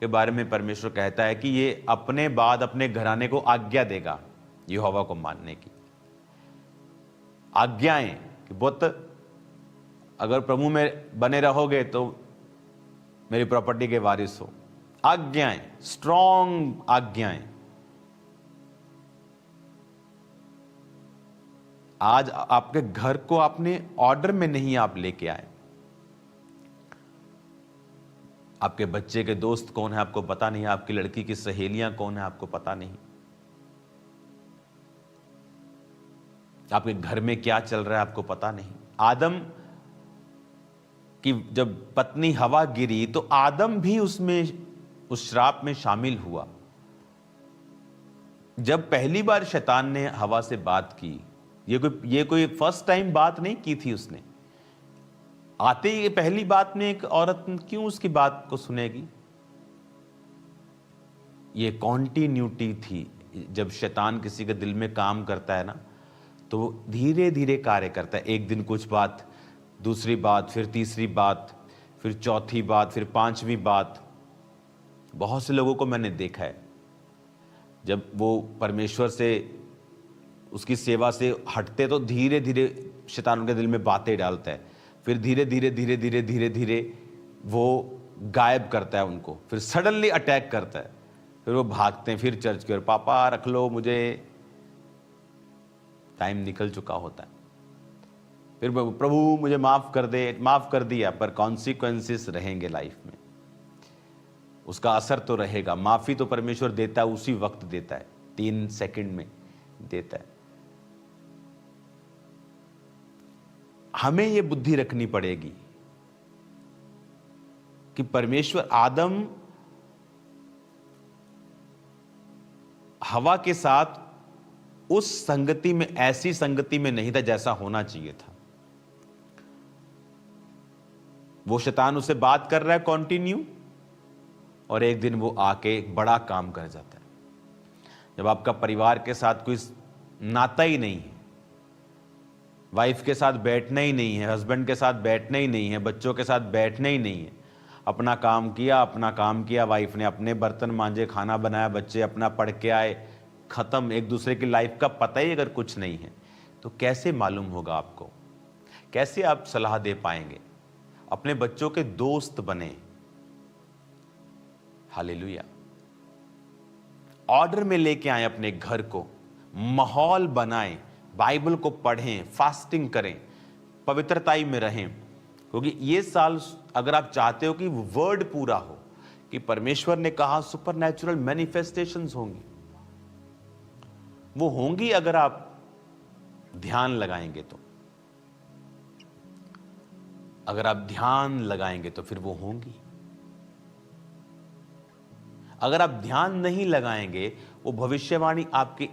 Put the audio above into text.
के बारे में परमेश्वर कहता है कि ये अपने बाद अपने घराने को आज्ञा देगा यहोवा को मानने की। आज्ञाएं कि बहुत, अगर प्रभु में बने रहोगे तो मेरी प्रॉपर्टी के वारिस हो। आज्ञाएं, स्ट्रॉन्ग आज्ञाएं। आज आपके घर को आपने ऑर्डर में नहीं आप लेके आए। आपके बच्चे के दोस्त कौन है आपको पता नहीं, आपकी लड़की की सहेलियां कौन है आपको पता नहीं, आपके घर में क्या चल रहा है आपको पता नहीं। आदम की जब पत्नी हवा गिरी तो आदम भी उसमें, उस श्राप में शामिल हुआ। जब पहली बार शैतान ने हवा से बात की, ये कोई फर्स्ट टाइम बात नहीं की थी उसने। आते ही पहली बात में एक औरत क्यों उसकी बात को सुनेगी? ये कॉन्टिन्यूटी थी। जब शैतान किसी के दिल में काम करता है ना, तो धीरे धीरे कार्य करता है। एक दिन कुछ बात, दूसरी बात, फिर तीसरी बात, फिर चौथी बात, फिर पांचवी बात। बहुत से लोगों को मैंने देखा है, जब वो परमेश्वर से, उसकी सेवा से हटते तो धीरे धीरे शैतान उनके दिल में बातें डालता है। फिर धीरे धीरे धीरे धीरे धीरे धीरे वो गायब करता है उनको, फिर सडनली अटैक करता है। फिर वो भागते हैं, फिर चर्च की ओर, पापा रख लो मुझे, टाइम निकल चुका होता है। फिर प्रभु मुझे माफ कर दे, माफ कर दिया, पर कॉन्सिक्वेंसेस रहेंगे लाइफ में, उसका असर तो रहेगा। माफी तो परमेश्वर देता है, उसी वक्त देता है, 3 सेकंड में देता है। हमें यह बुद्धि रखनी पड़ेगी कि परमेश्वर, आदम हवा के साथ उस संगति में, ऐसी संगति में नहीं था जैसा होना चाहिए था। वो शैतान उससे बात कर रहा है कंटिन्यू, और एक दिन वो आके एक बड़ा काम कर जाता है। जब आपका परिवार के साथ कोई नाता ही नहीं है, वाइफ के साथ बैठना ही नहीं है, हस्बैंड के साथ बैठना ही नहीं है, बच्चों के साथ बैठना ही नहीं है, अपना काम किया, वाइफ ने अपने बर्तन मांजे, खाना बनाया, बच्चे अपना पढ़ के आए, खत्म। एक दूसरे की लाइफ का पता ही अगर कुछ नहीं है तो कैसे मालूम होगा आपको? कैसे आप सलाह दे पाएंगे? अपने बच्चों के दोस्त बने। हालेलुया। ऑर्डर में लेके आए अपने घर को, माहौल बनाएं, बाइबल को पढ़ें, फास्टिंग करें, पवित्रताई में रहें। क्योंकि ये साल अगर आप चाहते हो कि वर्ड पूरा हो, कि परमेश्वर ने कहा सुपरनैचुरल मैनिफेस्टेशंस होंगी, वो होंगी अगर आप ध्यान लगाएंगे तो। अगर आप ध्यान लगाएंगे तो फिर वो होंगी। अगर आप ध्यान नहीं लगाएंगे, वो भविष्यवाणी आपके